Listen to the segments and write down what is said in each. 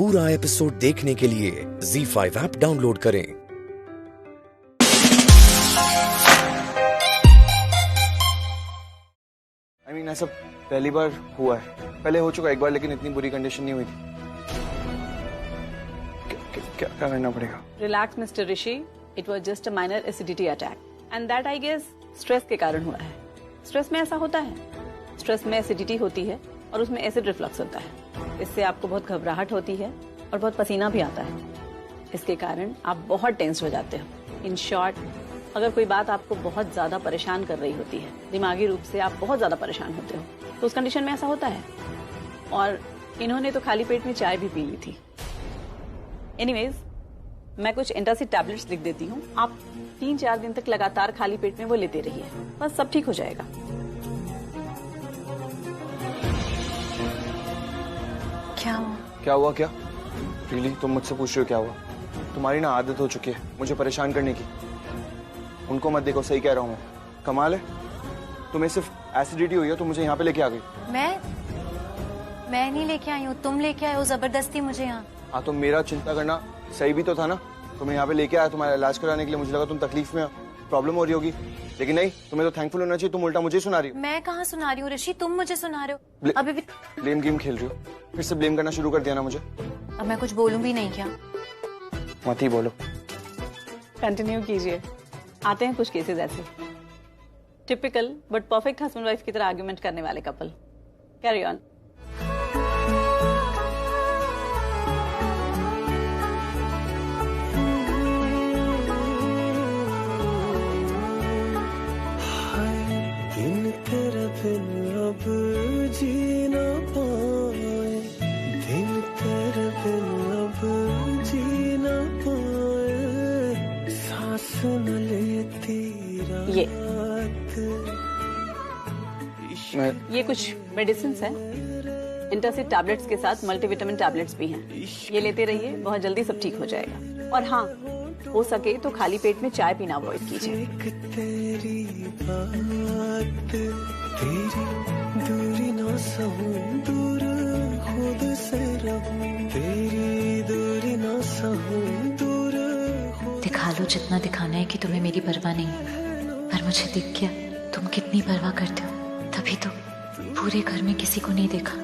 पूरा एपिसोड देखने के लिए ZEE5 ऐप डाउनलोड करें। ऐसा पहली बार हुआ है, पहले हो चुका एक बार, लेकिन इतनी बुरी कंडीशन नहीं हुई थी। क्या करना पड़ेगा? Relax, Mr. Rishi. It was just a minor acidity attack, and that I guess stress के कारण हुआ है। स्ट्रेस में ऐसा होता है, स्ट्रेस में एसिडिटी होती है और उसमें एसिड रिफ्लक्स होता है। इससे आपको बहुत घबराहट होती है और बहुत पसीना भी आता है। इसके कारण आप बहुत टेंस हो जाते हो। इन शॉर्ट, अगर कोई बात आपको बहुत ज्यादा परेशान कर रही होती है, दिमागी रूप से आप बहुत ज्यादा परेशान होते हो, तो उस कंडीशन में ऐसा होता है। और इन्होंने तो खाली पेट में चाय भी पी ली थी। एनीवेज, मैं कुछ एंटासिड टैबलेट्स लिख देती हूँ, आप 3-4 दिन तक लगातार खाली पेट में वो लेते रहिए, बस सब ठीक हो जाएगा। क्या हुआ? क्या रियली तुम मुझसे पूछ रहे हो क्या हुआ? तुम्हारी ना आदत हो चुकी है मुझे परेशान करने की। उनको मत देखो, सही कह रहा हूँ मैं। कमाल है, तुम्हें सिर्फ एसिडिटी हुई है तो मुझे यहाँ पे लेके आ गई। मैं नहीं लेके आई हूँ, तुम लेके आए हो जबरदस्ती मुझे यहाँ। हाँ, तो मेरा चिंता करना सही भी तो था ना। तुम्हें यहाँ पे लेके आया तुम्हारा इलाज कराने के लिए। मुझे लगा तुम तकलीफ में, प्रॉब्लम हो रही होगी, लेकिन नहीं, तुम्हें तो थैंकफुल होना चाहिए। तुम उल्टा मुझे सुना रही हो। मैं कहाँ सुना रही हूँ ऋषि, तुम मुझे सुना रहे हो। अभी भी ब्लेम गेम खेल रही हो, फिर से ब्लेम करना शुरू कर दिया ना मुझे। अब मैं कुछ बोलूँ भी नहीं क्या? मत ही बोलो। कंटिन्यू कीजिए। आते हैं कुछ केसेस ऐसे, typical but perfect husband wife की तरह आर्ग्यूमेंट करने वाले कपल। Carry on. अब जीना पाए, दिन तेरे बिन अब जीना पाए, सांस न लेती रात। ये कुछ मेडिसिन हैं, एंटासिड टैबलेट्स के साथ मल्टीविटामिन टैबलेट्स भी हैं। ये लेते रहिए, बहुत जल्दी सब ठीक हो जाएगा। और हाँ, हो सके तो खाली पेट में चाय पीना अवॉइड कीजिए। तेरी बात, तेरी दूरी ना सहूं, दूर खुद से रहूं, तेरी दूरी ना सहूं, दूर खुद। दिखा लो जितना दिखाना है कि तुम्हें मेरी परवाह नहीं, पर मुझे दिख गया तुम कितनी परवाह करते हो। तभी तो पूरे घर में किसी को नहीं देखा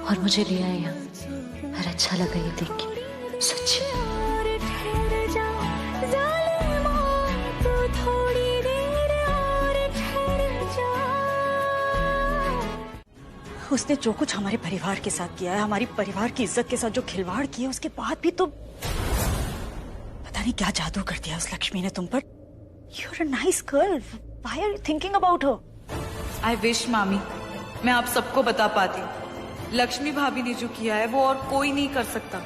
और मुझे ले आए यहाँ। पर अच्छा लगा ये देख के, सच्ची। उसने जो कुछ हमारे परिवार के साथ किया है, हमारी परिवार की इज्जत के साथ जो खिलवाड़ किया, उसके बाद भी तो पता नहीं क्या जादू कर दिया उस लक्ष्मी ने तुम पर। You are a nice girl, why are you thinking about her? I wish मामी मैं आप सबको बता पाती। लक्ष्मी भाभी ने जो किया है वो और कोई नहीं कर सकता।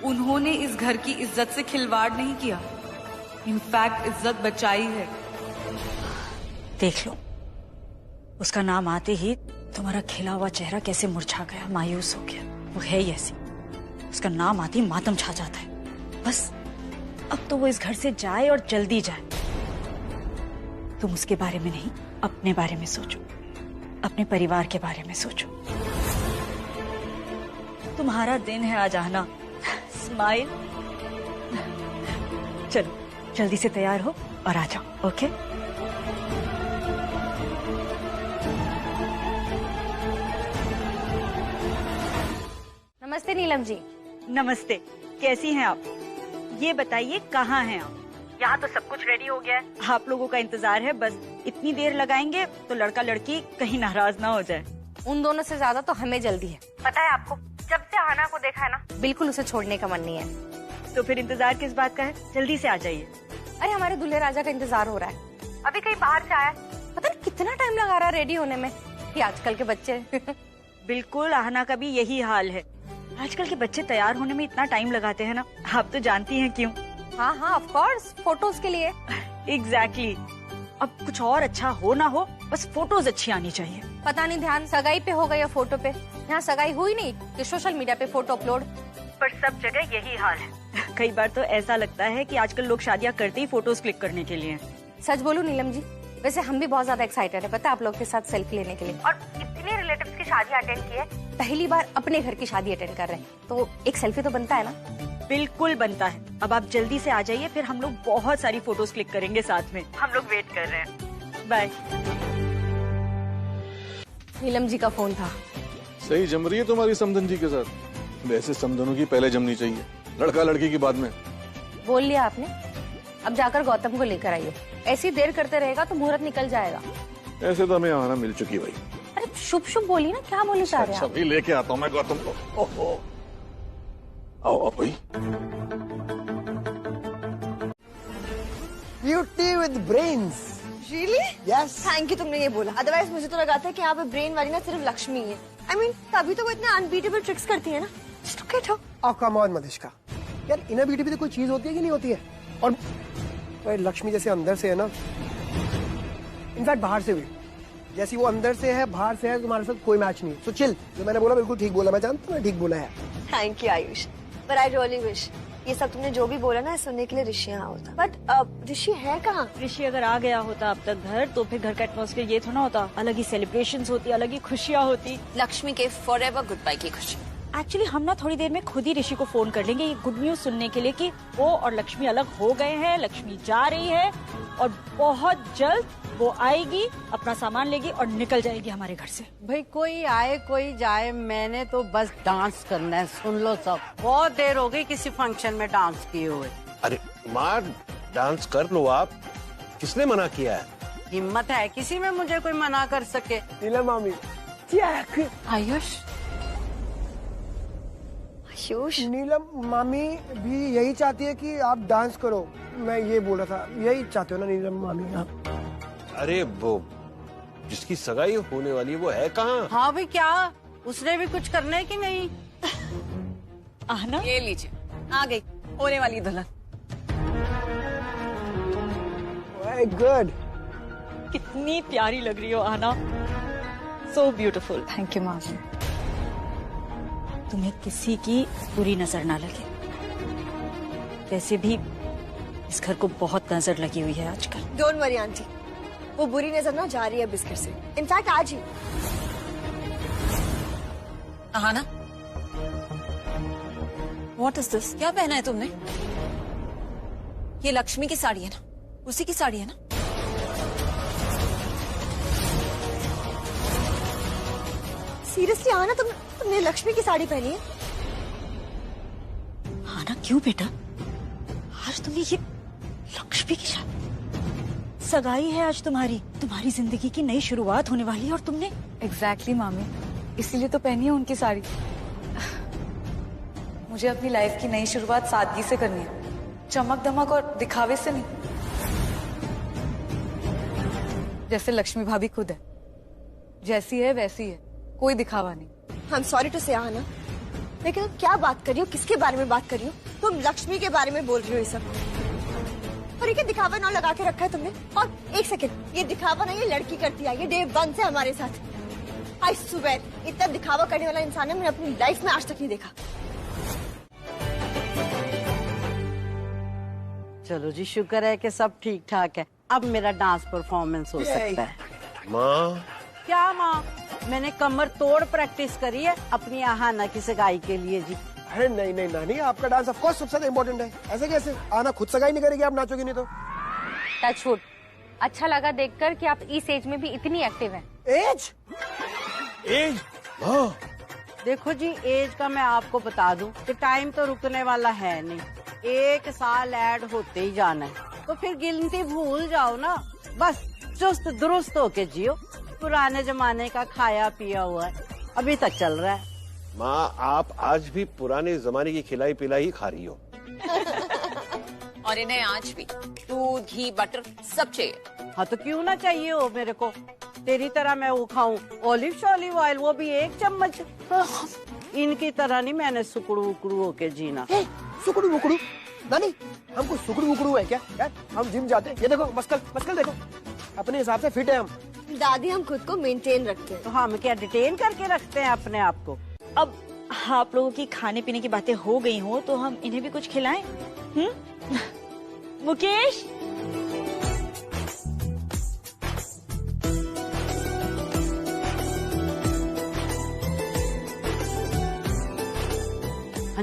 उन्होंने इस घर की इज्जत से खिलवाड़ नहीं किया, इनफैक्ट इज्जत बचाई है। देख लो, उसका नाम आते ही तुम्हारा खिला हुआ चेहरा कैसे मुरझा गया, मायूस हो गया। वो है ही ऐसी, उसका नाम आते ही मातम छा जाता है। बस अब तो वो इस घर से जाए और जल्दी जाए। तुम उसके बारे में नहीं, अपने बारे में सोचो, अपने परिवार के बारे में सोचो। तुम्हारा दिन है आज आना। स्माइल। चलो जल्दी से तैयार हो और आ जाओ। ओके? नमस्ते नीलम जी। नमस्ते, कैसी हैं आप? ये बताइए कहाँ हैं आप? यहाँ तो सब कुछ रेडी हो गया है, आप लोगों का इंतजार है। बस इतनी देर लगाएंगे तो लड़का लड़की कहीं नाराज ना हो जाए। उन दोनों से ज्यादा तो हमें जल्दी है। पता है आपको, जब से आना को देखा है ना, बिल्कुल उसे छोड़ने का मन नहीं है। तो फिर इंतजार किस बात का है? जल्दी से आ जाइए। अरे हमारे दूल्हे राजा का इंतजार हो रहा है, अभी कहीं बाहर से आया है। पता नहीं कितना टाइम लगा रहा है रेडी होने में। ये आजकल के बच्चे। बिल्कुल, आहना का भी यही हाल है। आजकल के बच्चे तैयार होने में इतना टाइम लगाते हैं ना, आप तो जानती हैं क्यों। हाँ हाँ, ऑफ कोर्स, फोटोज के लिए। एग्जैक्टली। अब कुछ और अच्छा हो ना हो, बस फोटोज अच्छी आनी चाहिए। पता नहीं ध्यान सगाई पे होगा या फोटो पे। यहाँ सगाई हुई नहीं कि सोशल मीडिया पे फोटो अपलोड। पर सब जगह यही हाल है। कई बार तो ऐसा लगता है कि आजकल लोग शादियां करते ही फोटोज क्लिक करने के लिए। सच बोलूं नीलम जी, वैसे हम भी बहुत ज्यादा एक्साइटेड है, पता है, आप लोग के साथ सेल्फी लेने के लिए। और इतनी इतनी रिलेटिव्स की शादी अटेंड की है, पहली बार अपने घर की शादी अटेंड कर रहे हैं, तो एक सेल्फी तो बनता है ना। बिल्कुल बनता है। अब आप जल्दी से आ जाइए, फिर हम लोग बहुत सारी फोटोज क्लिक करेंगे साथ में। हम लोग वेट कर रहे हैं। बाय। नीलम जी का फोन था। सही जम रही है तुम्हारी समधन जी के साथ। वैसे समधनों की पहले जमनी चाहिए, लड़का लड़की की बाद में। बोल लिया आपने, अब जाकर गौतम को लेकर आइए। ऐसी देर करते रहेगा तो मुहूर्त निकल जाएगा। ऐसे तो हमें आना मिल चुकी भाई। अरे शुभ शुभ बोलिए ना, क्या बोली चाह रहे हैं आप? अभी लेके आता हूँ मैं गौतम को। ओहो, आओ भाई। Beauty with brains. Really? Yes. Thank you, तुमने ये बोला। अदरवाइज मुझे तो लगा था कि यहाँ पे ब्रेन वाली ना सिर्फ लक्ष्मी है। I mean, तभी तो वो इतने अनबीटेबल ट्रिक्स करती है ना। Just look at her. Oh, come on, मधुष्का। यार इनर ब्यूटी भी तो कोई चीज होती है कि नहीं होती है? और भाई लक्ष्मी जैसे अंदर से है ना, इनफैक्ट बाहर से भी। जैसी वो अंदर से है बाहर से है, तुम्हारे साथ कोई मैच नहीं। So chill, जो मैंने बोला बिल्कुल ठीक बोला। मैं जानता हूँ ठीक बोला है। थैंक यू आयुष, पर आई रियली विश ये सब तुमने जो भी बोला ना सुनने के लिए ऋषि यहाँ होता। बट ऋषि है कहाँ? ऋषि अगर आ गया होता अब तक घर, तो फिर घर का एटमॉस्फेयर ये थोड़ा होता। अलग ही सेलिब्रेशंस होती, अलग ही खुशियाँ होती। लक्ष्मी के फॉरएवर गुड बाय की खुशी। एक्चुअली हम ना थोड़ी देर में खुद ही ऋषि को फोन कर लेंगे ये गुड न्यूज सुनने के लिए कि वो और लक्ष्मी अलग हो गए हैं, लक्ष्मी जा रही है और बहुत जल्द वो आएगी, अपना सामान लेगी और निकल जाएगी हमारे घर से। भाई कोई आए कोई जाए, मैंने तो बस डांस करना है। सुन लो सब, बहुत देर हो गई किसी फंक्शन में डांस किए हुए। अरे माँ, डांस कर लो आप, किसने मना किया है? हिम्मत है किसी में मुझे कोई मना कर सके? नीलम मामी। आयुष, आयुष, नीलम मामी भी यही चाहती है कि आप डांस करो। मैं ये बोल रहा था, यही चाहते हो ना नीलम मामी आप? अरे वो जिसकी सगाई होने वाली है वो है कहाँ? हाँ भाई, क्या उसने भी कुछ करना है कि नहीं? आहना, ये लीजिए, आ गई होने वाली दुल्हन। गुड। कितनी प्यारी लग रही हो Aahna, so beautiful. Thank you मामी। तुम्हें किसी की बुरी नजर ना लगे। वैसे भी इस घर को बहुत नजर लगी हुई है आजकल। डोंट वरी आंटी, वो बुरी नजर ना जा रही है बिस्किट से। इनफैक्ट आज ही। Aahana, what is this? क्या पहना है तुमने? ये लक्ष्मी की साड़ी है ना? उसी की साड़ी है ना? सीरियसली आना, तुमने लक्ष्मी की साड़ी पहनी है? आना, क्यों बेटा? आज तुमने ये लक्ष्मी की शादी, सगाई है आज तुम्हारी जिंदगी की नई शुरुआत होने वाली है और तुमने। एग्जैक्टली मामी, इसीलिए तो पहनी है उनकी साड़ी। मुझे अपनी लाइफ की नई शुरुआत सादगी से करनी है, चमक दमक और दिखावे से नहीं। जैसे लक्ष्मी भाभी खुद है, जैसी है वैसी है, कोई दिखावा नहीं। आई एम सॉरी टू से आना, लेकिन अब क्या बात कर रही हो? किसके बारे में बात कर रही हो? तुम लक्ष्मी के बारे में बोल रही हो ये सब, और ये दिखावा ना लगा के रखा है तुमने। और एक सेकंड, ये दिखावा ना ये लड़की करती है, ये डे वन से हमारे साथ। आई स्वेयर, इतना दिखावा करने वाला इंसान है मैंने अपनी लाइफ में आज तक नहीं देखा। चलो जी, शुक्र है कि सब ठीक ठाक है। अब मेरा डांस परफॉर्मेंस हो सकता है। माँ, क्या माँ? मैंने कमर तोड़ प्रैक्टिस करी है अपनी आहाना की सगाई के लिए जी। अरे नहीं नहीं नानी, आपका डांस ऑफ कोर्स सबसे ज्यादा इम्पोर्टेंट है। ऐसे कैसे? आना खुद सगाई नहीं करेगी, आप नाचोगी नहीं तो। Touch wood. अच्छा लगा देखकर कि आप इस एज में भी इतनी एक्टिव हैं। एज? एज? हाँ। देखो जी, एज का मैं आपको बता दूं कि टाइम तो रुकने वाला है नहीं, 1 साल ऐड होते ही जाना है। तो फिर गिनती भूल जाओ ना, बस चुस्त दुरुस्त होके जियो। पुराने जमाने का खाया पिया हुआ है, अभी तक चल रहा है। माँ, आप आज भी पुराने जमाने की खिलाई पिलाई खा रही हो। और इन्हें आज भी दूध, घी, बटर सब चाहिए। हाँ तो क्यों ना चाहिए हो मेरे को? तेरी तरह मैं वो खाऊं ऑलिव ऑयल, वो भी 1 चम्मच। इनकी तरह नहीं मैंने सुकड़ू उकड़ू होके जीना। सुकड़ू मुकड़ू? नानी, हमको सुकड़ू मुकड़ू है क्या यार? हम जिम जाते हैं, ये देखो मस्कल देखो, अपने हिसाब से फिट है हम। दादी, हम खुद को मेंटेन रखते हैं। तो हम क्या डिटेन करके रखते हैं अपने आप को? अब आप लोगों की खाने पीने की बातें हो गई हो तो हम इन्हें भी कुछ खिलाएं। मुकेश,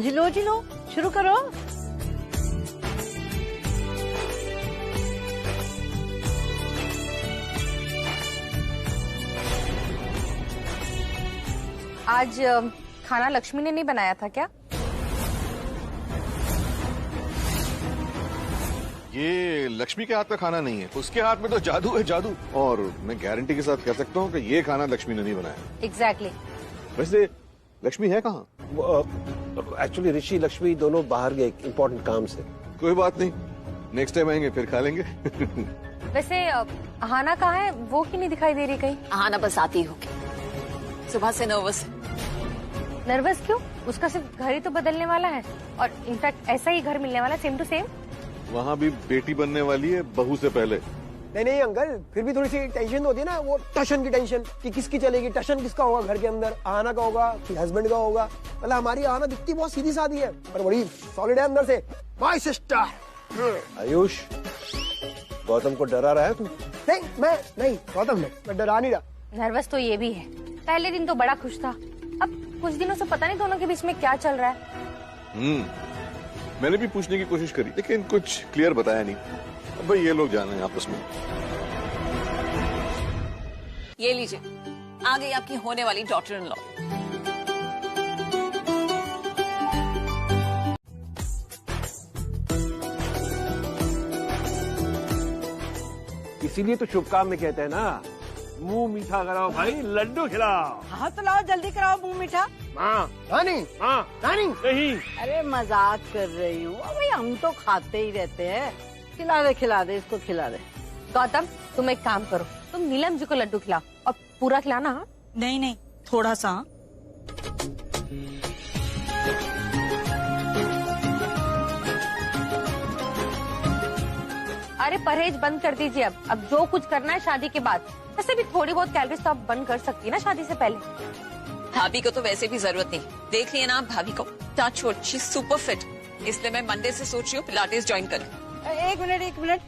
जी लो शुरू करो। आज खाना लक्ष्मी ने नहीं बनाया था क्या? ये लक्ष्मी के हाथ का खाना नहीं है, उसके हाथ में तो जादू है, जादू। और मैं गारंटी के साथ कह सकता हूँ कि ये खाना लक्ष्मी ने नहीं बनाया। एग्जैक्टली। वैसे लक्ष्मी है कहाँ? एक्चुअली ऋषि लक्ष्मी दोनों बाहर गए इम्पोर्टेंट काम से। कोई बात नहीं, नेक्स्ट टाइम आएंगे फिर खा लेंगे। वैसे आहाना कहाँ है? वो क्यों नहीं दिखाई दे रही कहीं? आहाना बस आती होगी, सुबह से नर्वस। नर्वस क्यों? उसका सिर्फ घर ही तो बदलने वाला है, और इनफैक्ट ऐसा ही घर मिलने वाला, सेम टू सेम। वहाँ भी बेटी बनने वाली है बहू से पहले। नहीं अंकल, फिर भी थोड़ी सी टेंशन होती है ना, वो टशन की टेंशन कि किसकी चलेगी। टशन किसका होगा घर के अंदर? आहाना का होगा कि हस्बैंड का होगा? मतलब हमारी आहाना दिखती बहुत सीधी सादी है पर बड़ी सॉलिड है अंदर से। My sister. आयुष, गौतम को डरा रहा है तू? नहीं, मैं नहीं, गौतम नहीं, मैं डरा नहीं रहा। नर्वस तो ये भी है। पहले दिन तो बड़ा खुश था, अब कुछ दिनों से पता नहीं दोनों के बीच में क्या चल रहा है। मैंने भी पूछने की कोशिश करी लेकिन कुछ क्लियर बताया नहीं। अब भाई ये लोग जाने आपस में। ये लीजिए, आ गई आपकी होने वाली डॉटर इन लॉ। इसीलिए तो शुभ काम में कहते हैं ना, मुंह मीठा कराओ भाई, लड्डू खिलाओ। हाँ तो लाओ, जल्दी कराओ मुंह मीठा। माँ, नानी, हाँ, नानी नहीं। अरे मजाक कर रही हूँ भाई, हम तो खाते ही रहते हैं। खिला दे इसको, खिला दे। गौतम, तुम एक काम करो, तुम नीलम जी को लड्डू खिलाओ और पूरा खिलाना। हाँ? नहीं, थोड़ा सा। अरे परहेज बंद कर दीजिए अब जो कुछ करना है शादी के बाद। वैसे भी थोड़ी बहुत कैलोरीज तो आप बंद कर सकती है ना शादी से पहले। भाभी को तो वैसे भी जरूरत नहीं, देख लिया ना आप भाभी को, touch wood, she is super fit. इसलिए मैं मंडे से सोच रही हूँ पिलाटेस ज्वाइन करें। एक मिनट,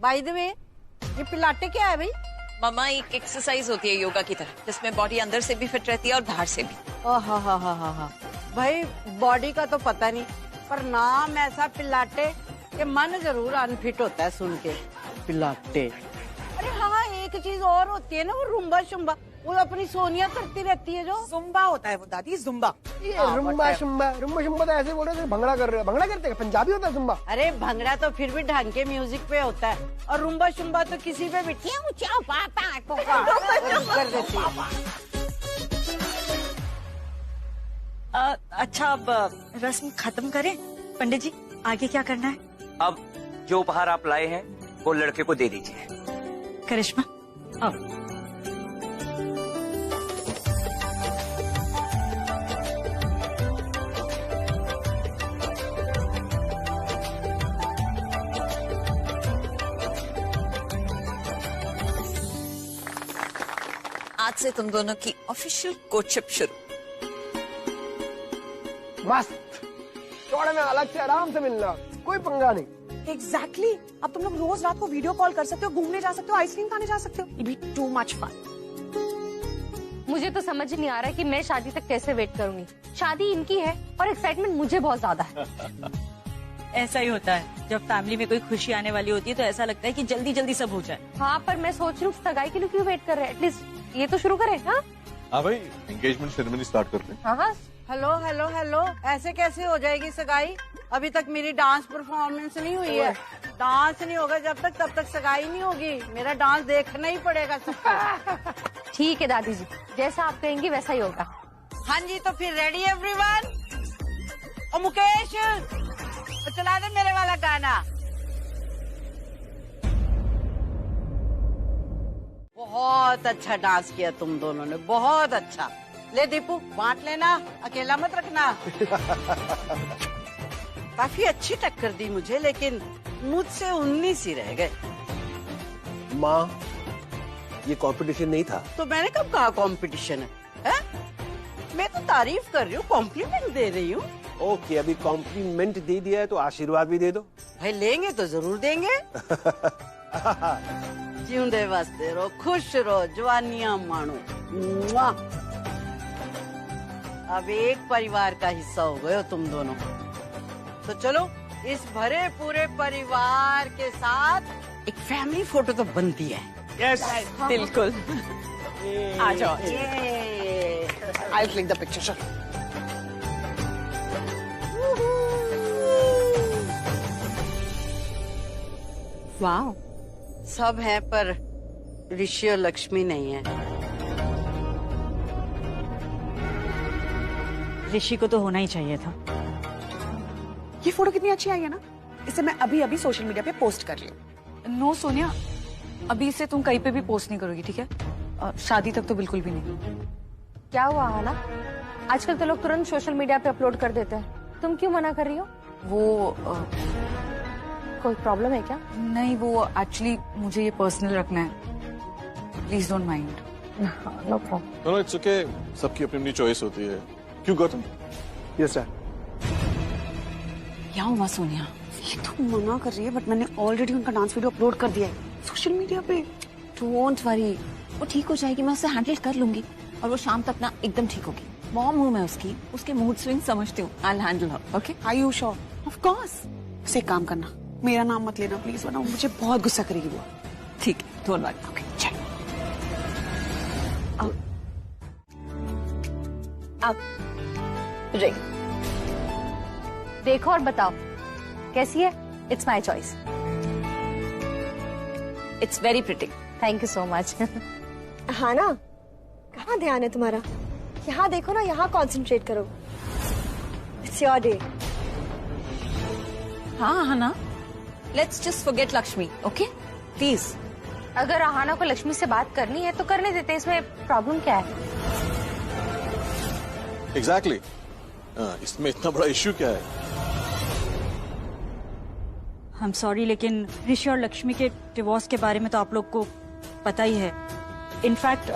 बाय द वे ये पिलाटे क्या है भाई? मम्मा, एक एक्सरसाइज होती है योगा की तरह, जिसमें बॉडी अंदर से भी फिट रहती है और बाहर से भी। हाँ भाई, बॉडी का तो पता नहीं, पर नाम ऐसा पिलाटे कि मन जरूर अनफिट होता है सुन के। पिलाटे। अरे हाँ, एक चीज और होती है ना, वो रुम्बा शुम्बा, वो अपनी सोनिया करती रहती है जो। जुम्बा होता है वो दादी, जुम्बा। ये रुम्बा शुम्बा तो ऐसे बोल रहे हो भंगड़ा कर रहे हो। भंगड़ा करते हैं, पंजाबी होता है जुम्बा। अरे भंगड़ा तो फिर भी ढंग के म्यूजिक पे होता है, और रुम्बा शुम्बा तो किसी पे भी कर देती है। अच्छा, अब रस्म खत्म करें पंडित जी, आगे क्या करना है? अब जो उपहार आप लाए हैं वो लड़के को दे दीजिए। करिश्मा, अब आज से तुम दोनों की ऑफिशियल कोर्टशिप शुरू। मस्त, थोड़ा में अलग से आराम से मिलना, कोई पंगा नहीं। एग्जैक्टली। अब तुम लोग रोज रात को वीडियो कॉल कर सकते हो, घूमने जा सकते हो, आइसक्रीम खाने जा सकते हो। It be too much fun. मुझे तो समझ नहीं आ रहा है कि मैं शादी तक कैसे वेट करूंगी। शादी इनकी है और एक्साइटमेंट मुझे बहुत ज्यादा है। ऐसा ही होता है, जब फैमिली में कोई खुशी आने वाली होती है तो ऐसा लगता है कि जल्दी जल्दी सब हो जाए। हाँ, पर मैं सोच रही हूँ सगाई के लिए क्यों वेट कर रहे हैं, एटलीस्ट ये तो शुरू करें। हाँ भाई, एंगेजमेंट सेरेमनी स्टार्ट करते हैं। हाँ। हेलो, ऐसे कैसे हो जाएगी सगाई? अभी तक मेरी डांस परफॉर्मेंस नहीं हुई है। डांस नहीं होगा जब तक, तब तक सगाई नहीं होगी। मेरा डांस देखना ही पड़ेगा सबको। ठीक है दादी जी, जैसा आप कहेंगी वैसा ही होगा। हाँ जी, तो फिर रेडी एवरीवन? और मुकेश, तो चला दे मेरे वाला गाना। बहुत अच्छा डांस किया तुम दोनों ने, बहुत अच्छा। ले दीपू, बांट लेना, अकेला मत रखना। काफी अच्छी टक्कर दी मुझे, लेकिन मुझसे 19 ही रह गए। माँ, ये कंपटीशन नहीं था। तो मैंने कब कहा कंपटीशन है? मैं तो तारीफ कर रही हूँ, कॉम्प्लीमेंट दे रही हूँ। ओके, अभी कॉम्प्लीमेंट दे दिया है तो आशीर्वाद भी दे दो। भाई लेंगे तो जरूर देंगे। जिंदे वास्ते रहो, खुश रहो, जवानियां मानो। अब एक परिवार का हिस्सा हो गए हो तुम दोनों। तो चलो इस भरे पूरे परिवार के साथ एक फैमिली फोटो तो बनती है। यस बिल्कुल। आ जाओ। I click the picture. वाह, सब हैं पर ऋषि और लक्ष्मी नहीं है। ऋषि को तो होना ही चाहिए था। ये फोटो कितनी अच्छी आई है ना, इसे मैं अभी अभी सोशल मीडिया पे पोस्ट कर रही हूँ। नो सोनिया, अभी इसे तुम कहीं पे भी पोस्ट नहीं करोगी, ठीक है? शादी तक तो बिल्कुल भी नहीं। क्या हुआ हाना? आजकल तो लोग तुरंत सोशल मीडिया पे अपलोड कर देते हैं, तुम क्यों मना कर रही हो? वो कोई प्रॉब्लम है क्या? नहीं, वो एक्चुअली मुझे ये पर्सनल रखना है, please don't mind. No problem. No it's okay, सबकी अपनी अपनी चॉइस होती है। क्यों गौतम? Yes sir. क्या हुआ सोनिया? ये तो मना कर रही है, बट मैंने ऑलरेडी उनका डांस वीडियो अपलोड कर दिया है सोशल मीडिया पे। डोंट वरी, वो ठीक हो जाएगी, मैं उसे हैंडल कर लूंगी और वो शाम तक ना एकदम ठीक होगी। मॉम हूँ मैं उसकी, उसके मूड स्विंग समझती हूँ। I will handle her, okay? Are you sure? Of course. उसे एक काम करना, मेरा नाम मत लेना प्लीज, वरना मुझे बहुत गुस्सा करेगी वो। ठीक है, डोंट वरी। ओके चल। अब रिंग देखो और बताओ कैसी है? It's my choice. It's very pretty. Thank you so much. हाँ ना, कहाँ ध्यान है तुम्हारा? यहाँ देखो ना, यहाँ कंसंट्रेट करो। It's your day. हाँ ना, let's just forget Lakshmi, okay please. अगर अहाना को लक्ष्मी से बात करनी है तो करने देते, इसमें प्रॉब्लम क्या है? एग्जैक्टली, इसमें इतना बड़ा इश्यू क्या है? आई एम सॉरी, लेकिन ऋषि और लक्ष्मी के डिवोर्स के बारे में तो आप लोग को पता ही है। इनफैक्ट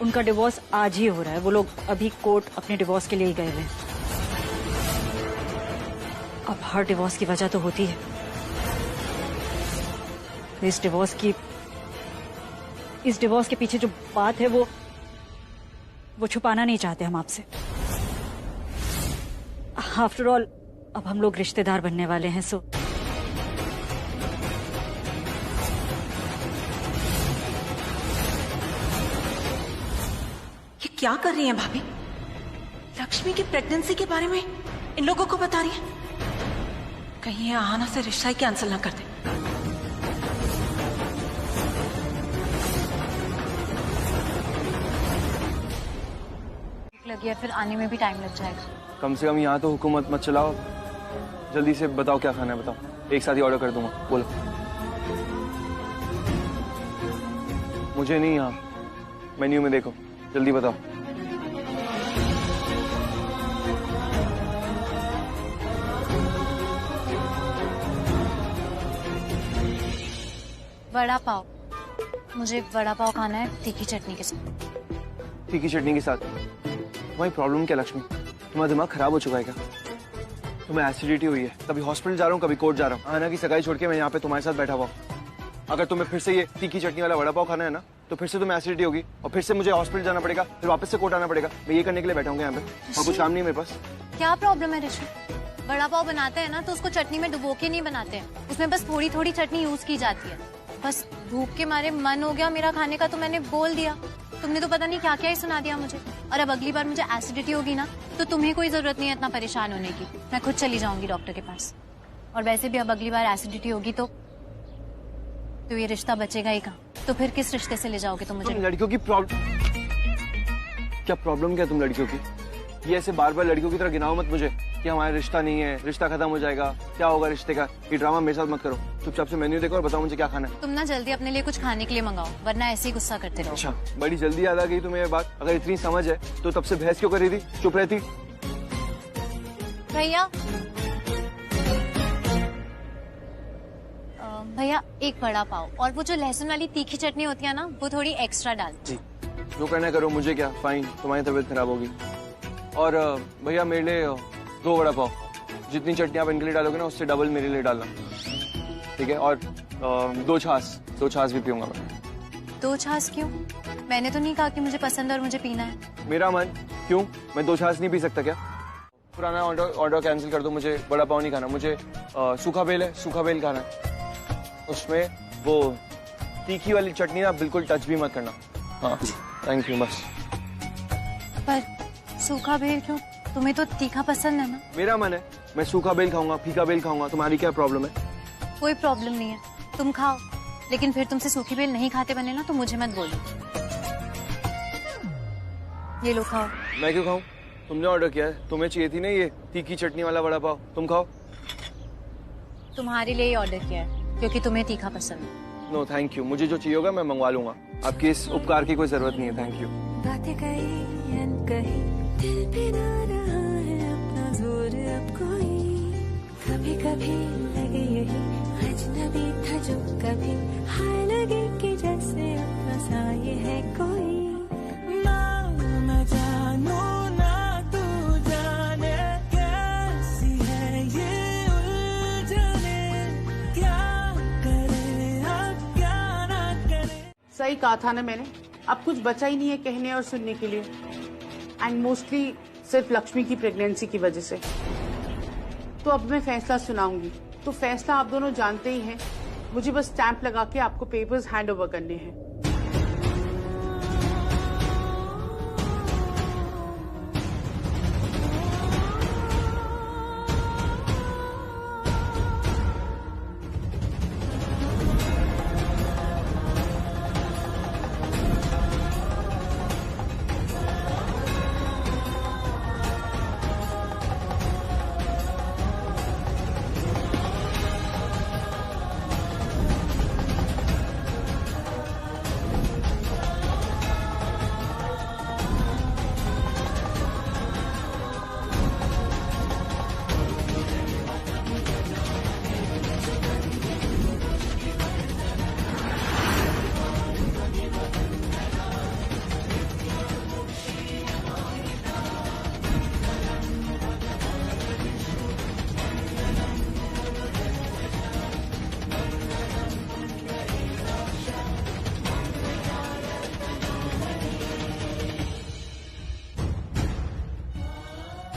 उनका डिवोर्स आज ही हो रहा है। वो लोग अभी कोर्ट अपने डिवोर्स के लिए ही गए हुए हैं। अब हर डिवोर्स की वजह तो होती है, तो इस डिवोर्स के पीछे जो बात है वो छुपाना नहीं चाहते हम आपसे। आफ्टर ऑल अब हम लोग रिश्तेदार बनने वाले हैं, सो ये क्या कर रही हैं भाभी? लक्ष्मी की प्रेगनेंसी के बारे में इन लोगों को बता रही हैं? कहीं ये आहाना से रिश्ता ही कैंसिल ना कर दे। लगी है, फिर आने में भी टाइम लग जाएगा। कम से कम यहाँ तो हुकूमत मत चलाओ। जल्दी से बताओ क्या खाना है, बताओ। एक साथ ही ऑर्डर कर दूंगा, बोलो। मुझे नहीं, यहाँ मेन्यू में देखो, जल्दी बताओ। वड़ा पाव, मुझे वड़ा पाव खाना है तीखी चटनी के साथ। तीखी चटनी के साथ? तुम्हारी प्रॉब्लम क्या लक्ष्मी? तुम्हारा दिमाग खराब हो चुका है क्या? तुम्हें एसिडिटी हुई है, कभी हॉस्पिटल जा रहा हूँ, कभी कोर्ट जा रहा हूँ। आना की सगाई छोड़ के मैं यहाँ पे तुम्हारे साथ बैठा हुआ हूँ। अगर तुम्हें फिर से ये तीखी चटनी वाला वड़ा पाव खाना है ना, तो फिर से तुम्हें एसिडिटी होगी और फिर से मुझे हॉस्पिटल जाना पड़ेगा, फिर वापस से कोर्ट आना पड़ेगा। मैं ये करने के लिए बैठा हूँ यहाँ पे, और कुछ काम नहीं है मेरे पास। क्या प्रॉब्लम है ऋषि? वड़ा पाव बनाते हैं ना तो उसको चटनी में डुबो के नहीं बनाते हैं, उसमें बस थोड़ी थोड़ी चटनी यूज की जाती है। बस भूख के मारे मन हो गया मेरा खाने का, तो मैंने बोल दिया। तुमने तो पता नहीं क्या क्या ही सुना दिया मुझे। और अब अगली बार मुझे एसिडिटी होगी ना, तो तुम्हें कोई जरूरत नहीं है इतना परेशान होने की। मैं खुद चली जाऊंगी डॉक्टर के पास। और वैसे भी अब अगली बार एसिडिटी होगी तो ये रिश्ता बचेगा ही कहाँ? तो फिर किस रिश्ते से ले जाओगे तुम मुझे? लड़कियों की प्रॉब्लम क्या? प्रॉब्लम क्या तुम लड़कियों की? ये ऐसे बार बार लड़कियों की तरह गिनाओ मत मुझे कि हमारा रिश्ता नहीं है, रिश्ता खत्म हो जाएगा, क्या होगा रिश्ते का। ये ड्रामा मेरे साथ मत करो। चुपचाप से मेन्यू देखो और बताओ मुझे क्या खाना है। तुम ना जल्दी अपने लिए कुछ खाने के लिए मंगाओ, वरना ऐसे ही गुस्सा करते रहो। अच्छा, बड़ी जल्दी याद आ गई तुम्हें ये बात? अगर इतनी समझ है तो तब से बहस क्यों कर रही थी? चुप रहती। भैया एक वड़ा पाव, और वो जो लहसुन वाली तीखी चटनी होती है ना, वो थोड़ी एक्स्ट्रा डाल। जो करना करो, मुझे क्या, फाइन, तुम्हारी तबीयत खराब होगी। और भैया मेरे लिए 2 वड़ा पाव। जितनी चटनी आप इनके लिए डालोगे ना, उससे डबल मेरे लिए डालना, ठीक है? और 2 छाछ भी पीऊंगा मैं। 2 छाछ क्यों? मैंने तो नहीं कहा कि मुझे पसंद है और मुझे पीना है। मेरा मन, क्यों? मैं 2 छाछ नहीं पी सकता क्या? पुराना ऑर्डर कैंसिल कर दो, मुझे बड़ा पाव नहीं खाना, मुझे सूखा बेल है, सूखा बेल खाना है। उसमें वो तीखी वाली चटनी ना बिल्कुल टच भी मत करना। हाँ थैंक यू बस। पर सूखा बेल क्यों? तुम्हें तो तीखा पसंद है ना? मेरा मन है, मैं सूखा बेल खाऊंगा, फीका बेल खाऊंगा, तुम्हारी क्या प्रॉब्लम है? कोई प्रॉब्लम नहीं है, तुम खाओ, लेकिन फिर तुमसे सूखी बेल नहीं खाते बने ना तो मुझे मत बोलो। ये लो खाओ। मैं क्यों खाऊं? तुमने ऑर्डर किया है, तुम्हें चाहिए थी ना ये तीखी चटनी वाला वड़ा पाव, तुम खाओ। तुम्हारे लिए ही ऑर्डर किया है क्योंकि तुम्हें तीखा पसंद है। नो थैंक यू, मुझे जो चाहिए होगा मैं मंगवा लूंगा, आपकी इस उपकार की कोई जरूरत नहीं है। Thank you. बातें कही अनकही, दिल पे ना रहा है अपना जोर अब कोई, कभी कभी लगे यही अजनबी था जो कभी, हाय लगे कि जैसे अपना सा ये है कोई। मैं जानू ना तू जाने कैसी है ये उलझने, क्या करे अब क्या ना करे। सही कहा था ना मैंने, अब कुछ बचा ही नहीं है कहने और सुनने के लिए, एंड मोस्टली सिर्फ लक्ष्मी की प्रेगनेंसी की वजह से। तो अब मैं फैसला सुनाऊंगी, तो फैसला आप दोनों जानते ही हैं, मुझे बस स्टैंप लगा के आपको पेपर्स हैंड ओवर करने हैं।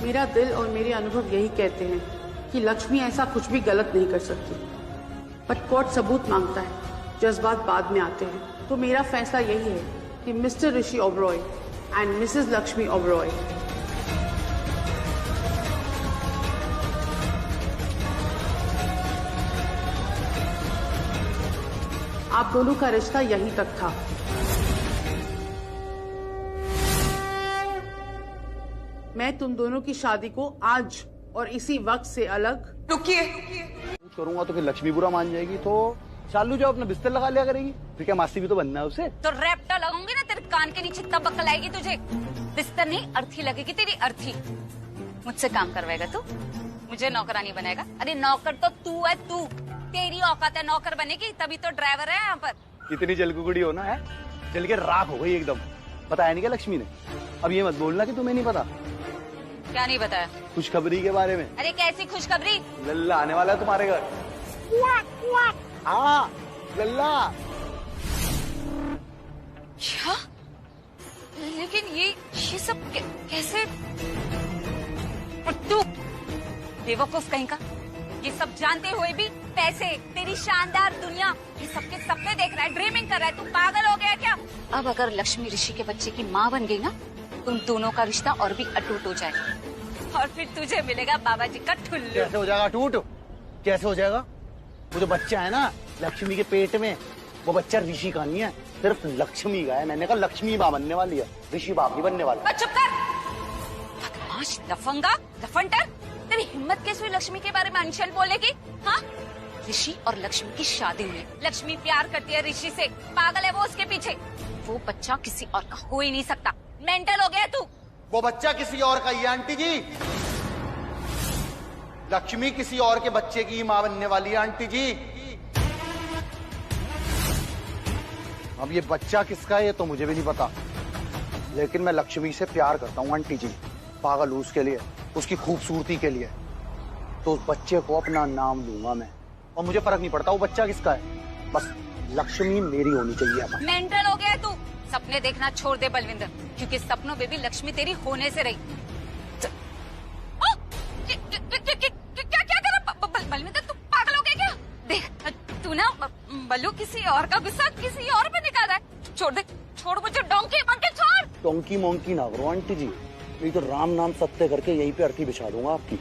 मेरा दिल और मेरे अनुभव यही कहते हैं कि लक्ष्मी ऐसा कुछ भी गलत नहीं कर सकती, बट कोर्ट सबूत मांगता है, जज्बात बाद में आते हैं। तो मेरा फैसला यही है कि mister Rishi Oberoi and Mrs Lakshmi Oberoi आप दोनों का रिश्ता यहीं तक था। मैं तुम दोनों की शादी को आज और इसी वक्त से अलग रुकिए करूंगा तो फिर लक्ष्मी बुरा मान जाएगी, तो चालू जाओ अपना बिस्तर लगा लिया करेगी, फिर क्या मासी भी तो बनना है उसे। तो रैप्टा लगाऊंगी ना तेरे कान के नीचे, तब अक्ल आएगी तुझे। बिस्तर नहीं अर्थी लगेगी तेरी अर्थी। मुझसे काम करवाएगा तू, मुझे नौकरानी बनाएगा? अरे नौकर तो तू है, तू, तेरी औकात है नौकर बनेगी, तभी तो ड्राइवर है यहाँ पर। कितनी जलकुकड़ी हो ना, है जल के राख हो गई एकदम। बताया नहीं क्या लक्ष्मी ने? अब ये मत बोलना कि तुम्हें नहीं पता। क्या नहीं बताया? खुशखबरी के बारे में। अरे कैसी खुशखबरी? लल्ला आने वाला है तुम्हारे घर। हाँ लल्ला। क्या? लेकिन ये सब कैसे? तू बेवकूफ कहीं का, ये सब जानते हुए भी पैसे, तेरी शानदार दुनिया, ये सबके सपने देख रहा है, ड्रीमिंग कर रहा है। तू पागल हो गया क्या? अब अगर लक्ष्मी ऋषि के बच्चे की माँ बन गई ना, तुम दोनों का रिश्ता और भी अटूट हो जाएगा, और फिर तुझे मिलेगा बाबा जी का ठुल्लू। कैसे हो जाएगा अटूट? कैसे हो जाएगा? वो जो बच्चा है ना लक्ष्मी के पेट में, वो बच्चा ऋषि का नहीं है, सिर्फ लक्ष्मी का है। मैंने कहा लक्ष्मी माँ बनने वाली है, ऋषि बाप नहीं बनने वाला। चुप कर बदमाश, लफंगा, लफंटर। तेरी हिम्मत कैसे हुई लक्ष्मी के बारे में अनशन बोलने की? हाँ, ऋषि और लक्ष्मी की शादी हुई, लक्ष्मी प्यार करती है ऋषि से, पागल है वो उसके पीछे। वो बच्चा किसी और का हो ही नहीं सकता। मेंटल हो गया तू? वो बच्चा किसी और का ही है आंटी जी। लक्ष्मी किसी और के बच्चे की माँ बनने वाली है आंटी जी। अब ये बच्चा किसका है ये तो मुझे भी नहीं पता, लेकिन मैं लक्ष्मी से प्यार करता हूँ आंटी जी, पागल हूँ उसके लिए, उसकी खूबसूरती के लिए। तो उस बच्चे को अपना नाम दूंगा मैं, और मुझे फर्क नहीं पड़ता वो बच्चा किसका है, बस लक्ष्मी मेरी होनी चाहिए। मेंटल हो गया तू? सपने देखना छोड़ दे बलविंदर, क्योंकि सपनों में भी लक्ष्मी तेरी होने से रही। क्या कर रहा बलविंदर, तू पागल हो गया क्या? देख तू ना बल्लू किसी और का गुस्सा किसी और पे निकाल रहा है। छोड़ दे, छोड़ मुझे, डोंकी बन के छोड़। डोंकी मोंकी ना करो आंटी जी, नहीं तो राम नाम सत्य करके यहीं पे अर्थी बिछा दूंगा आपकी,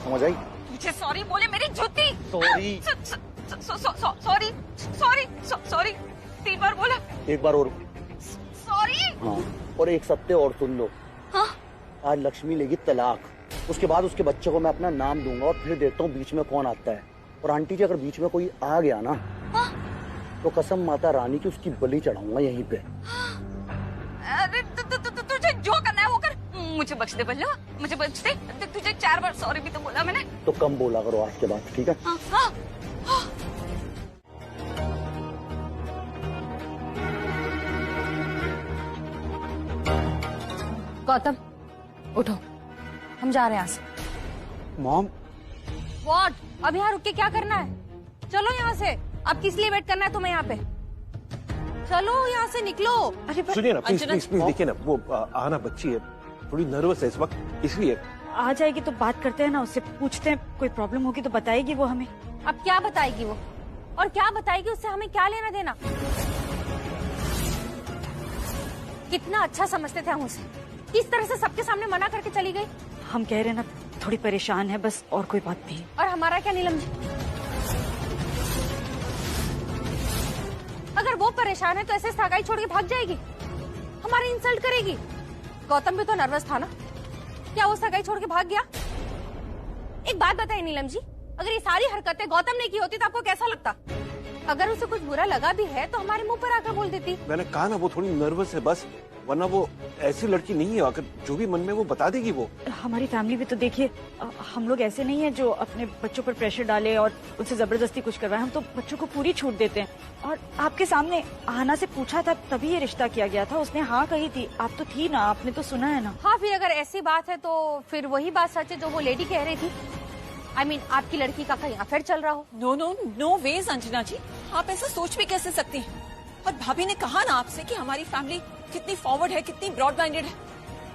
समझ आई? मुझे सॉरी बोले मेरी जूती। सॉरी सॉरी सॉरी सॉरी 3 बार बोला। एक बार और सॉरी। हाँ, और एक सत्य और सुन लो। हाँ? आज लक्ष्मी लेगी तलाक, उसके बाद उसके बच्चे को मैं अपना नाम दूंगा और फिर देखता हूँ बीच में कौन आता है। और आंटी जी अगर बीच में कोई आ गया ना, हाँ? तो कसम माता रानी की उसकी बलि चढ़ाऊंगा यहीं पे। अरे तुझे जो करना है वो कर, मुझे बख्श दे बल्लू, मुझे बख्श दे। तुझे 4 बार सॉरी भी तो बोला मैंने। तो कम बोला करो आज के बाद, ठीक है? हाँ, हाँ, हाँ। गौतम उठो, हम जा रहे हैं यहाँ से। Mom what? अब यहाँ रुक के क्या करना है? चलो यहाँ से। अब किस लिए वेट करना है तुम्हें यहाँ पे? चलो यहाँ से निकलो। अरे सुनिए ना प्लीज प्लीज प्लीज, देखिए ना वो आना बच्ची है, थोड़ी नर्वस है इस वक्त, इसलिए। आ जाएगी तो बात करते हैं ना, उससे पूछते हैं, कोई प्रॉब्लम होगी तो बताएगी वो हमें। अब क्या बताएगी वो, और क्या बताएगी उससे हमें क्या लेना देना? कितना अच्छा समझते थे हम उसे, किस तरह से सबके सामने मना करके चली गई। हम कह रहे हैं ना थोड़ी परेशान है बस, और कोई बात नहीं। और हमारा क्या नीलम जी? अगर वो परेशान है तो ऐसे सगाई छोड़ के भाग जाएगी, हमारी इंसल्ट करेगी। गौतम भी तो नर्वस था ना, क्या वो सगाई छोड़ के भाग गया? एक बात बताइए नीलम जी, अगर ये सारी हरकतें गौतम ने की होती तो आपको कैसा लगता? अगर उसे कुछ बुरा लगा भी है तो हमारे मुंह पर आकर बोल देती। मैंने कहा ना वो थोड़ी नर्वस है बस, वरना वो ऐसी लड़की नहीं है, अगर जो भी मन में वो बता देगी वो। हमारी फैमिली भी तो देखिए, हम लोग ऐसे नहीं है जो अपने बच्चों पर प्रेशर डाले और उनसे जबरदस्ती कुछ करवाए। हम तो बच्चों को पूरी छूट देते हैं। और आपके सामने आना से पूछा था तभी ये रिश्ता किया गया था, उसने हाँ कही थी। आप तो थी ना, आपने तो सुना है ना। हाँ, फिर अगर ऐसी बात है तो फिर वही बात सच है जो वो लेडी कह रही थी। I mean, आपकी लड़की का कहीं अफेयर चल रहा हो। नो वे अंजना जी, आप ऐसा सोच भी कैसे सकती हैं? और भाभी ने कहा ना आपसे कि हमारी फैमिली कितनी फॉरवर्ड है, कितनी ब्रॉड माइंडेड है।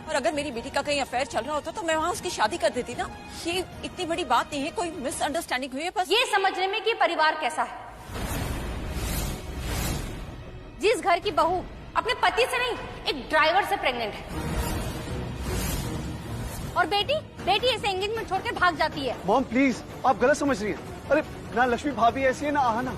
और अगर मेरी बेटी का कहीं अफेयर चल रहा होता तो मैं वहाँ उसकी शादी कर देती ना। ये इतनी बड़ी बात नहीं है, कोई मिसअंडरस्टैंडिंग हुई है बस। ये समझने में कि परिवार कैसा है। जिस घर की बहू अपने पति से नहीं, एक ड्राइवर से प्रेग्नेंट है, और बेटी ऐसे एंगेजमेंट छोड़कर भाग जाती है। मॉम प्लीज, आप गलत समझ रही हैं। अरे ना लक्ष्मी भाभी ऐसी है ना आना।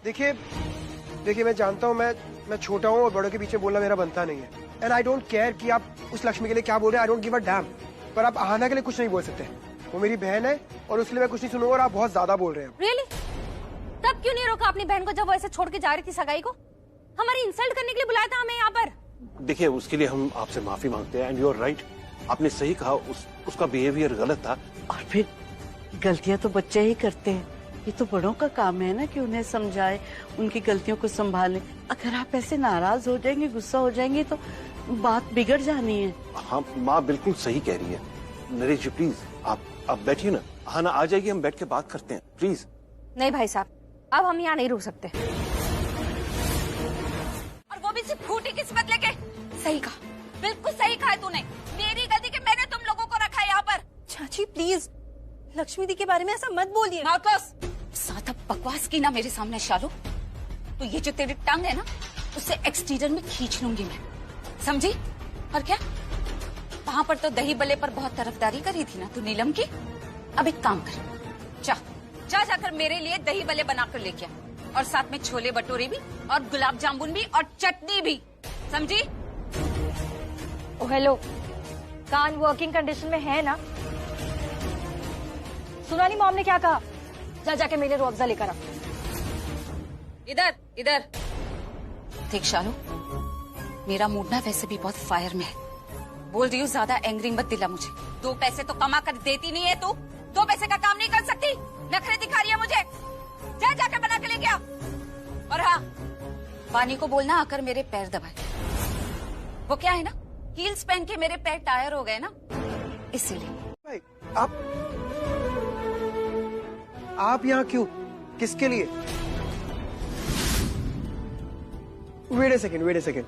देखिए मैं जानता हूँ मैं छोटा हूँ और बड़ों के पीछे बोलना मेरा बनता नहीं है। एंड आई डोंट केयर कि आप उस लक्ष्मी के लिए क्या बोल रहे हैं, I don't give a dam. पर आप आहाना के लिए कुछ नहीं बोल सकते, वो मेरी बहन है और उसके लिए मैं कुछ नहीं सुनूंगा। और आप बहुत ज्यादा बोल रहे हैं। रियली? तब क्यों नहीं रोका अपनी बहन को जब वो ऐसे छोड़ के जा रही थी सगाई को? हमारी इंसल्ट करने के लिए बुलाया था हमें यहाँ पर। देखिए उसके लिए हम आपसे माफी मांगते हैं, एंड यू आर राइट, आपने सही कहा, उसका बिहेवियर गलत था। और फिर गलतियां तो बच्चे ही करते हैं, ये तो बड़ों का काम है ना कि उन्हें समझाए, उनकी गलतियों को संभालें। अगर आप ऐसे नाराज हो जाएंगे, गुस्सा हो जाएंगे तो बात बिगड़ जानी है। हाँ माँ बिल्कुल सही कह रही है। नरेश जी प्लीज आप बैठिए ना, हाँ ना आ जाइए, हम बैठ के बात करते हैं प्लीज। नहीं भाई साहब, अब हम यहाँ नहीं रुक सकते। और वो भी सिर्फ फूटी किस्मत लेके। सही कहा, बिल्कुल सही कहा है तूने। मेरी गलती कि मैंने तुम लोगों को रखा है यहाँ पर। चाची प्लीज लक्ष्मी दी के बारे में ऐसा मत बोलिए। ज्यादा बकवास की ना मेरे सामने शालू। तो ये जो तेरी टंग है ना, उससे एक्सटीरियर में खींच लूंगी मैं, समझी? और क्या, वहां पर तो दही बल्ले पर बहुत तरफदारी करी थी ना तू नीलम की। अब एक काम कर, जाकर मेरे लिए दही बल्ले बनाकर लेके आ, और साथ में छोले भटूरे भी और गुलाब जामुन भी और चटनी भी, समझी? ओ हेलो, कान वर्किंग कंडीशन में है ना? सुना नहीं मॉम ने क्या कहा? जाके मेरे रूह अफ़ज़ा लेकर आ। इधर देख शालू, मेरा मूड ना वैसे भी बहुत फायर में है। बोल रही हूँ ज्यादा एंग्री मत दिला मुझे। 2 पैसे तो कमा कर देती नहीं है तू, 2 पैसे का काम नहीं कर सकती, नखरे दिखा रही है मुझे। जाके बना के लेके आ। और हाँ, पानी को बोलना आकर मेरे पैर दबाए। वो क्या है ना, हील्स पहन के मेरे पैर टायर हो गए ना, इसीलिए। आप यहाँ क्यों, किसके लिए? वेट ए सेकेंड।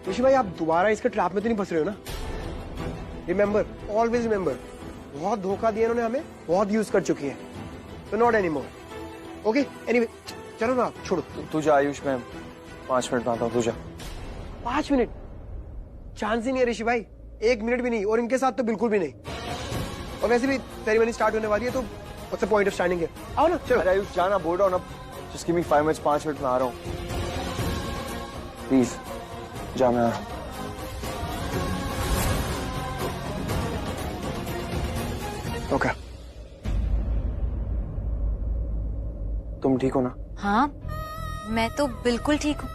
ऋषि भाई, आप दोबारा इसके ट्रैप में तो नहीं फंस रहे हो ना? रिमेंबर, ऑलवेज रिमेंबर, बहुत धोखा दिया इन्होंने हमें, बहुत यूज कर चुकी है, तो not any more. Okay, anyway चलो ना, आप छोड़ो। तू जा आयुष, मैं 5 मिनट में आता हूँ, तू जा। 5 मिनट? चांस ही नहीं है ऋषि भाई, 1 मिनट भी नहीं, और इनके साथ तो बिल्कुल भी नहीं। और वैसे भी सेरेमनी स्टार्ट होने वाली है, तो what's the point of standing है? आओ ना, चलो। अरे आयुष जाना, बोल रहा हूँ ना, just give me 5 minutes, 5 minute में आ रहा हूँ, प्लीज जा, मैं आ रहा हूँ। ओके, तुम ठीक हो ना? हाँ, मैं तो बिल्कुल ठीक हूँ।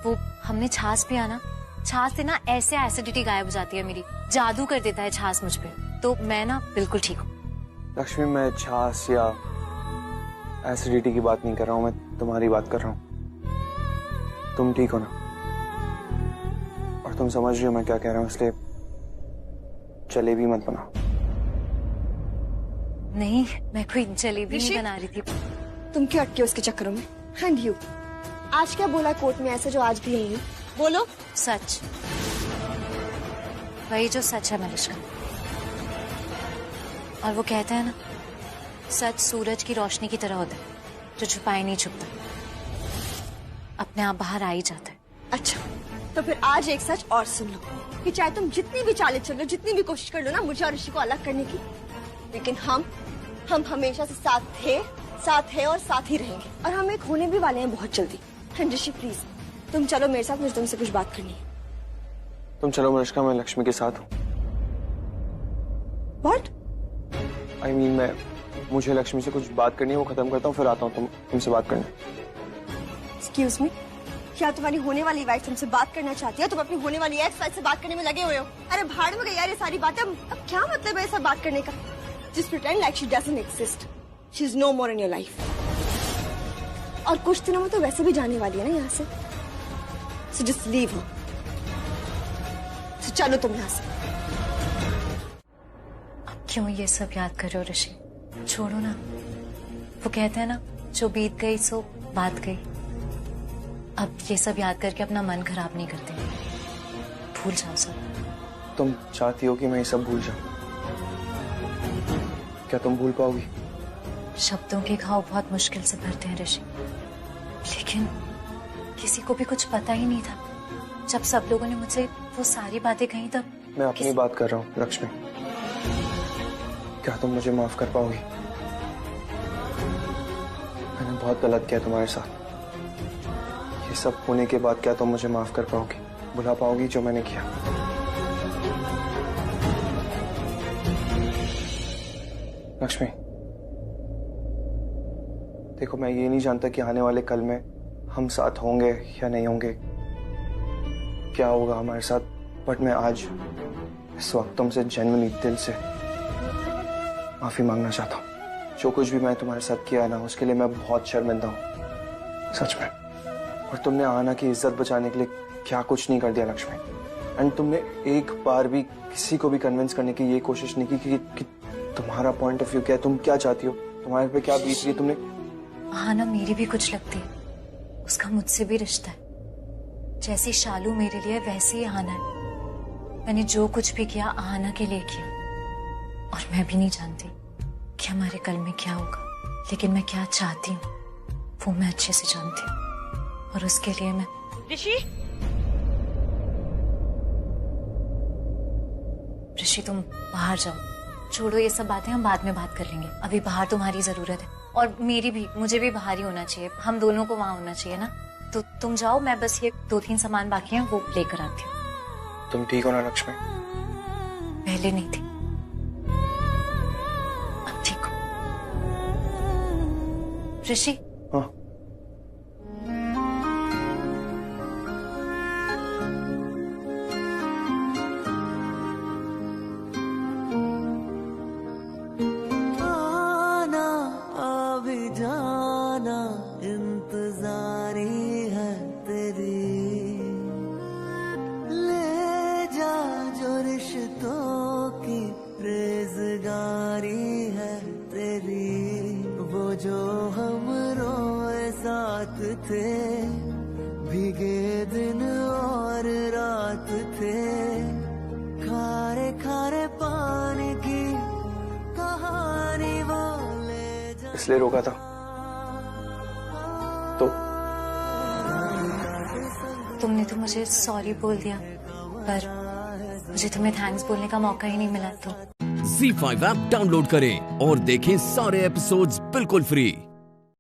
वो हमने छाछ पिया ना, छाछ से ना ऐसे एसिडिटी गायब हो जाती है मेरी, जादू कर देता है छाछ मुझ पे, तो मैं ना बिल्कुल ठीक हूँ। लक्ष्मी, मैं छाछ या एसिडिटी की बात नहीं कर रहा हूँ, मैं तुम्हारी बात कर रहा हूँ। तुम ठीक हो ना? और तुम समझ रही हो मैं क्या कह रहा हूँ, इसलिए जलेबी मत बनाओ। नहीं, मैं कोई जलेबी नहीं बना रही थी। तुम क्यों अटके उसके चक्करों में? एंड यू, आज क्या बोला कोर्ट में ऐसा जो आज भी नहीं है? बोलो। सच, वही जो सच है मलिश्का। और वो कहते हैं ना, सच सूरज की रोशनी की तरह होता है, जो छुपाए नहीं छुपता, अपने आप बाहर आ ही जाता है। अच्छा, तो फिर आज एक सच और सुन लो कि चाहे तुम जितनी भी चालें चलो, जितनी भी कोशिश कर लो ना मुझे और ऋषि को अलग करने की, लेकिन हम हमेशा से साथ है और साथ ही रहेंगे, और हम एक होने भी वाले हैं बहुत जल्दी। ऋषि प्लीज तुम चलो मेरे साथ, मुझे तुमसे कुछ बात करनी है। तुम चलो मलिश्का, मैं लक्ष्मी के साथ हूँ। What? I mean, मुझे लक्ष्मी से कुछ बात करनी है, वो खत्म करता हूँ, फिर आता हूँ तुमसे बात करने। Excuse me? क्या तुम्हारी होने वाली वाइफ तुमसे बात करना चाहती है? तुम अपनी होने वाली एक्स वाइफ से बात करने में लगे हुए हो। अरे भाड़ में गई यार ये सारी बातें, अब क्या मतलब है ऐसा बात करने का? Just pretend like she doesn't exist. She's no more in your life. और कुछ दिनों में तो वैसे भी जाने वाली है ना यहाँ से, so just leave her. So चलो तुम यहाँ से। अब क्यों ये सब याद कर रहे हो ऋषि? छोड़ो ना। वो कहते हैं ना, जो बीत गई सो बात गई। अब ये सब याद करके अपना मन खराब नहीं करते, भूल जाओ सब। तुम चाहती हो कि मैं ये सब भूल जाऊं? क्या तुम भूल पाओगी? शब्दों के घाव बहुत मुश्किल से भरते हैं ऋषि, लेकिन किसी को भी कुछ पता ही नहीं था। जब सब लोगों ने मुझसे वो सारी बातें कही तब मैं अपनी बात कर रहा हूँ लक्ष्मी। क्या तुम मुझे माफ कर पाओगी? मैंने बहुत गलत किया तुम्हारे साथ। ये सब होने के बाद क्या तुम मुझे माफ कर पाओगी, भुला पाओगी जो मैंने किया? लक्ष्मी देखो, मैं ये नहीं जानता कि आने वाले कल में हम साथ होंगे या नहीं होंगे, क्या होगा हमारे साथ, बट मैं आज इस वक्त तुमसे जेन्युइनली दिल से माफी मांगना चाहता हूँ। जो कुछ भी मैं तुम्हारे साथ किया ना, उसके लिए मैं बहुत शर्मिंदा हूँ, सच में। और तुमने आना की इज्जत बचाने के लिए क्या कुछ नहीं कर दिया लक्ष्मी। एंड तुमने एक बार भी किसी को भी कन्विंस करने की ये कोशिश नहीं की कि तुम्हारा पॉइंट ऑफ व्यू क्या है, तुम क्या चाहती हो, तुम्हारे पे क्या बीत रही है। तुमने आना मेरी भी कुछ लगती है, उसका मुझसे भी रिश्ता है। जैसी शालू मेरे लिए वैसे ही आना है। मैंने जो कुछ भी किया आना के लिए किया, और मैं भी नहीं जानती कि हमारे कल में क्या होगा, लेकिन मैं क्या चाहती हूँ वो मैं अच्छे से जानती हूँ, और उसके लिए मैं ऋषि तुम बाहर जाओ, छोड़ो ये सब बातें, हम बाद में बात कर लेंगे। अभी बाहर तुम्हारी जरूरत है, और मेरी भी, मुझे भी बाहर ही होना चाहिए, हम दोनों को वहां होना चाहिए ना। तो तुम जाओ, मैं बस ये 2-3 सामान बाकी हैं वो लेकर आती हूँ। तुम ठीक हो ना लक्ष्मी? पहले नहीं थी, अब ठीक हो। ऋषि हाँ, जो हम रोए साथ थे इसलिए रोका था तो तुमने तो मुझे सॉरी बोल दिया, पर मुझे तुम्हें थैंक्स बोलने का मौका ही नहीं मिला। तो ZEE5 ऐप डाउनलोड करें और देखें सारे एपिसोड्स बिल्कुल फ्री।